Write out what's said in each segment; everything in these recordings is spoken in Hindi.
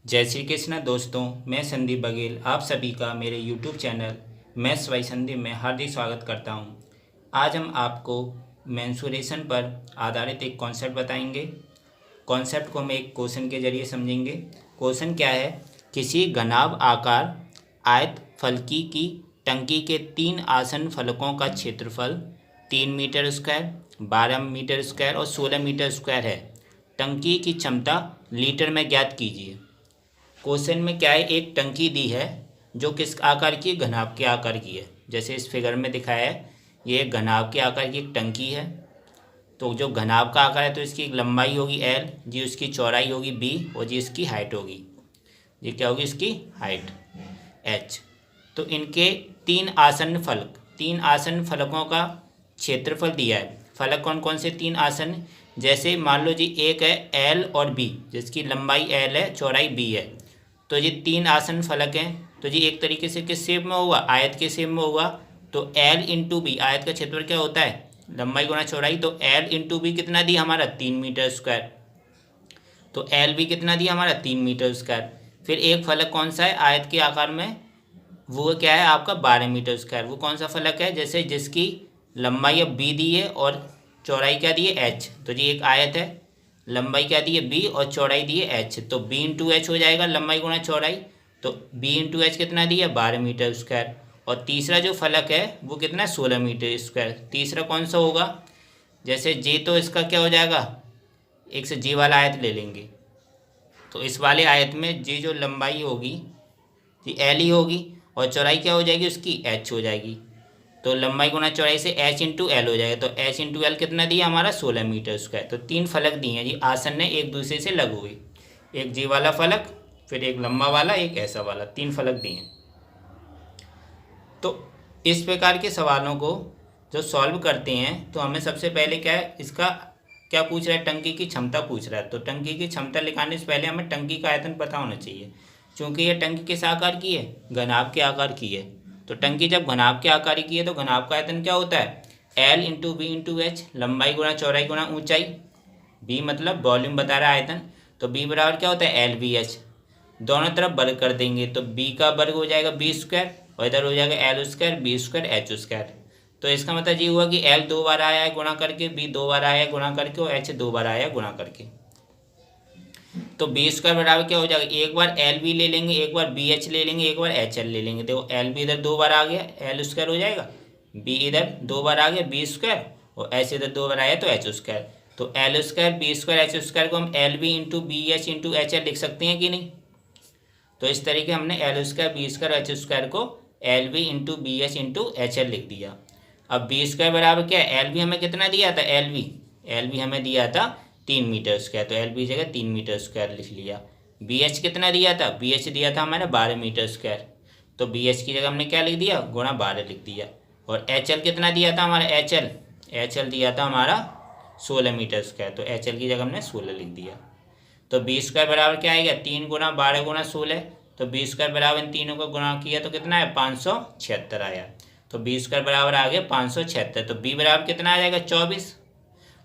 जय श्री कृष्ण दोस्तों, मैं संदीप बघेल आप सभी का मेरे YouTube channel maths by Sandeep में हार्दिक स्वागत करता हूं। आज हम आपको मेंसुरेशन पर आधारित एक कॉन्सेप्ट बताएंगे। कॉन्सेप्ट को हम एक क्वेश्चन के जरिए समझेंगे। क्वेश्चन क्या है, किसी घनाभ आकार आयत फलकी की टंकी के 3 आसन फलकों का क्षेत्रफल 3 मीटर स्क्वायर, 12 मीटर स्क्वायर और 16 मीटर स्क्वायर है। टंकी की क्षमता लीटर में ज्ञात कीजिए। क्वेश्चन में क्या है, एक टंकी दी है जो किस आकार की है, घनाभ के आकार की है। जैसे इस फिगर में दिखाया है, ये एक घनाभ के आकार की एक टंकी है। तो जो घनाभ का आकार है तो इसकी लंबाई होगी L, जी उसकी चौड़ाई होगी B और जी इसकी हाइट होगी, ये क्या होगी इसकी हाइट H। तो इनके 3 आसन फलकों का क्षेत्रफल दिया है। फलक कौन कौन से 3 आसन, जैसे मान लो जी एक है L और B, जिसकी लंबाई L है चौड़ाई B है। तो ये 3 आसन फलक हैं, तो जी एक तरीके से किस शेप में होगा, आयत के शेप में होगा। तो L इंटू बी, आयत का क्षेत्रफल क्या होता है, लंबाई गुणा चौड़ाई। तो L इंटू बी कितना दिया हमारा 3 मीटर स्क्वायर। तो L भी कितना दिया हमारा 3 मीटर स्क्वायर। फिर एक फलक कौन सा है आयत के आकार में, वो क्या है आपका 12 मीटर स्क्वायर। वो कौन सा फलक है, जैसे जिसकी लंबाई अब B दी है और चौड़ाई क्या दी है H। तो जी एक आयत है, लंबाई क्या दी है B और चौड़ाई दी है H। तो B इंटू एच हो जाएगा, लंबाई गुणा चौड़ाई। तो B इंटू एच कितना दिया 12 मीटर स्क्वायर। और तीसरा जो फलक है वो कितना 16 मीटर स्क्वायर। तीसरा कौन सा होगा, जैसे J, तो इसका क्या हो जाएगा, एक से J वाला आयत ले लेंगे। तो इस वाले आयत में J जो लंबाई होगी जी L ही होगी और चौड़ाई क्या हो जाएगी उसकी H हो जाएगी। तो लंबाई गुना चौड़ाई से H इंटू एल हो जाएगा। तो H इंटू एल कितना दिया हमारा 16 मीटर स्क्वायर। तो 3 फलक दिए हैं जी, आसन ने एक दूसरे से लगे हुए, एक जी वाला फलक, फिर एक लंबा वाला, एक ऐसा वाला, 3 फलक दिए हैं। तो इस प्रकार के सवालों को जो सॉल्व करते हैं तो हमें सबसे पहले क्या है, इसका क्या पूछ रहा है, टंकी की क्षमता पूछ रहा है। तो टंकी की क्षमता लिखाने से पहले हमें टंकी का आयतन पता होना चाहिए। चूँकि ये टंकी किस आकार की है, घनाभ के आकार की है। तो टंकी जब घनाभ के आकार की है तो घनाभ का आयतन क्या होता है, L into B into H, लंबाई गुणा चौड़ाई गुणा ऊंचाई। B मतलब वॉल्यूम बता रहा है आयतन, तो B बराबर क्या होता है LVH। दोनों तरफ वर्ग कर देंगे तो B का वर्ग हो जाएगा B स्क्वायर और इधर हो जाएगा L square, B square, H square. तो इसका मतलब ये हुआ कि L 2 बार आया है गुणा करके, B 2 बार आया है गुणा करके और H 2 बार आया है गुणा करके। तो बी स्क्वायर बराबर क्या हो जाएगा, एक बार एल बी ले लेंगे, एक बार बी एच ले लेंगे, एक बार एच एल ले लेंगे। देखो एल बी इधर 2 बार आ गया, एल स्क्वायर हो जाएगा, बी इधर 2 बार आ गया बी स्क्वायर और एच इधर 2 बार आया तो एच स्क्वायर। तो L square B square H square को हम L B into B H into H L लिख सकते हैं कि नहीं। तो इस तरीके हमने L square B square H square को L B into B H into H L लिख दिया। अब बी स्क्वायर बराबर क्या है, एल बी हमें कितना दिया था, एल बी हमें दिया था 3 मीटर स्क्वायर। तो एल बी जगह 3 मीटर स्क्वायर लिख लिया। बी एच कितना दिया था, बी एच दिया था हमारे 12 मीटर स्क्वायर। तो बी एच की जगह हमने क्या लिख दिया, गुणा 12 लिख दिया। और एच एल कितना दिया था हमारा, एच एल दिया था हमारा 16 मीटर स्क्वायर। तो एच एल की जगह हमने 16 लिख दिया। तो बी स्क्वायर बराबर क्या आएगा, 3 गुणा 12 गुणा 16। तो बी स्क्वायर बराबर इन तीनों को गुणा किया तो कितना है 576 आया। तो बी स्क्वायर बराबर आ गया 576। तो बी बराबर कितना आ जाएगा 24।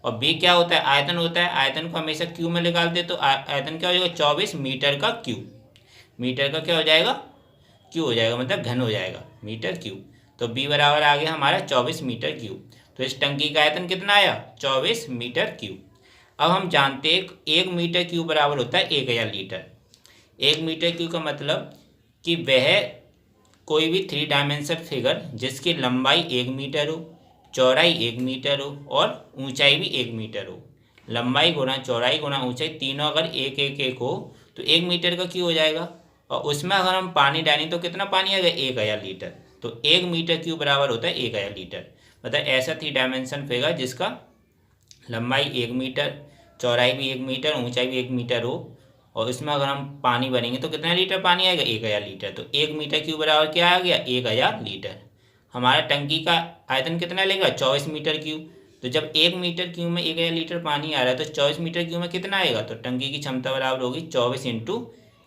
और बी क्या होता है, आयतन होता है। आयतन को हमेशा क्यू में निकालते तो आयतन क्या हो जाएगा 24 मीटर का क्यू। मीटर का क्या हो जाएगा, क्यू हो जाएगा, मतलब घन हो जाएगा, मीटर क्यू। तो बी बराबर आ गया हमारा 24 मीटर क्यू। तो इस टंकी का आयतन कितना आया 24 मीटर क्यू। अब हम जानते हैं 1 मीटर क्यू बराबर होता है 1000 लीटर। 1 मीटर क्यू का मतलब कि वह कोई भी 3 डायमेंशन फिगर जिसकी लंबाई 1 मीटर हो, चौड़ाई 1 मीटर हो और ऊंचाई भी 1 मीटर हो। लंबाई गुणा चौड़ाई गुणा ऊंचाई तीनों अगर 1 हो तो 1 मीटर का क्यू हो जाएगा। और उसमें अगर हम पानी डालें तो कितना पानी आएगा 1000 लीटर। तो 1 मीटर क्यू बराबर होता है 1000 लीटर। मतलब ऐसा 3 डायमेंशन फिगर जिसका लंबाई 1 मीटर, चौड़ाई भी 1 मीटर, ऊंचाई भी 1 मीटर हो और इसमें अगर हम पानी भरेंगे तो कितना लीटर पानी आएगा 1000 लीटर। तो 1 मीटर क्यूब बराबर क्या आ गया 1000 लीटर। हमारा टंकी का आयतन कितना लेगा 24 मीटर क्यूब। तो जब 1 मीटर क्यूब में 1000 लीटर पानी आ रहा है तो 24 मीटर क्यूब में कितना आएगा, तो टंकी की क्षमता बराबर होगी 24 इंटू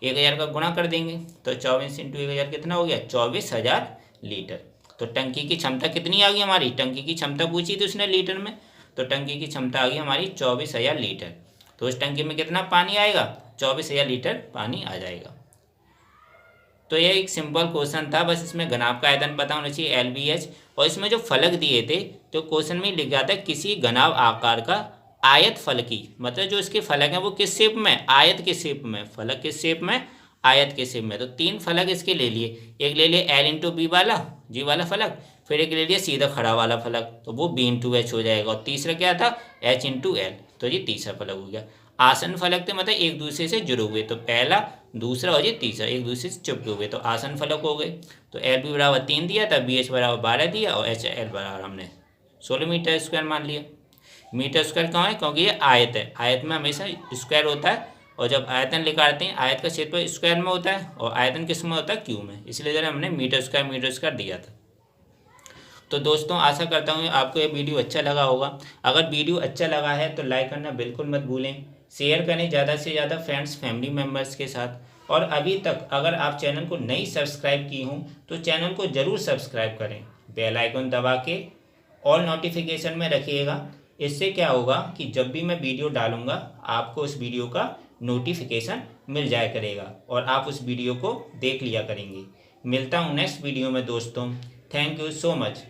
1000 का गुणा कर देंगे। तो 24 इंटू 1000 कितना हो गया 24,000 लीटर। तो टंकी की क्षमता कितनी आ गई हमारी, टंकी की क्षमता पूछी थी उसने लीटर में, तो टंकी की क्षमता आ गई हमारी 24,000 लीटर। तो उस टंकी में कितना पानी आएगा 24,000 लीटर पानी आ जाएगा। तो ये एक सिंपल क्वेश्चन था, बस इसमें घनाभ का आयतन पता होना चाहिए LBH। और इसमें जो फलक दिए थे तो क्वेश्चन में लिखा था किसी घनाभ आकार का आयत फलकी, मतलब जो इसके फलक हैं वो किस शेप में, आयत के शेप में, फलक किस शेप में, आयत के शेप में। तो 3 फलक इसके ले लिए, एक ले लिए L×B वाला, जी वाला फलक, फिर एक ले लिया सीधा खड़ा वाला फलक, तो वो B×H हो जाएगा, और तीसरा क्या था H×L, तो ये तीसरा फलक हो गया। आसन फलक थे मतलब एक दूसरे से जुड़े हुए, तो पहला, दूसरा और ये तीसरा एक दूसरे से चिपके हुए, तो आसन फलक हो गए। तो LB बराबर 3 दिया था, BH बराबर 12 दिया, और HL बराबर हमने 16 मीटर स्क्वायर मान लिया। मीटर स्क्वायर कहाँ है, क्योंकि ये आयत है, आयत में हमेशा स्क्वायर होता है, और जब आयतन निकालते हैं आयत का क्षेत्रफल स्क्वायर में होता है और आयतन किस में होता है, क्यू में, इसलिए जरा हमने मीटर स्क्वायर दिया था। तो दोस्तों आशा करता हूँ आपको ये वीडियो अच्छा लगा होगा। अगर वीडियो अच्छा लगा है तो लाइक करना बिल्कुल मत भूलें, शेयर करें ज़्यादा से ज़्यादा फ्रेंड्स फैमिली मेम्बर्स के साथ। और अभी तक अगर आप चैनल को नहीं सब्सक्राइब की हों तो चैनल को ज़रूर सब्सक्राइब करें, बेल आइकन दबा के ऑल नोटिफिकेशन में रखिएगा। इससे क्या होगा कि जब भी मैं वीडियो डालूंगा आपको उस वीडियो का नोटिफिकेशन मिल जाया करेगा और आप उस वीडियो को देख लिया करेंगे। मिलता हूँ नेक्स्ट वीडियो में दोस्तों, थैंक यू सो मच।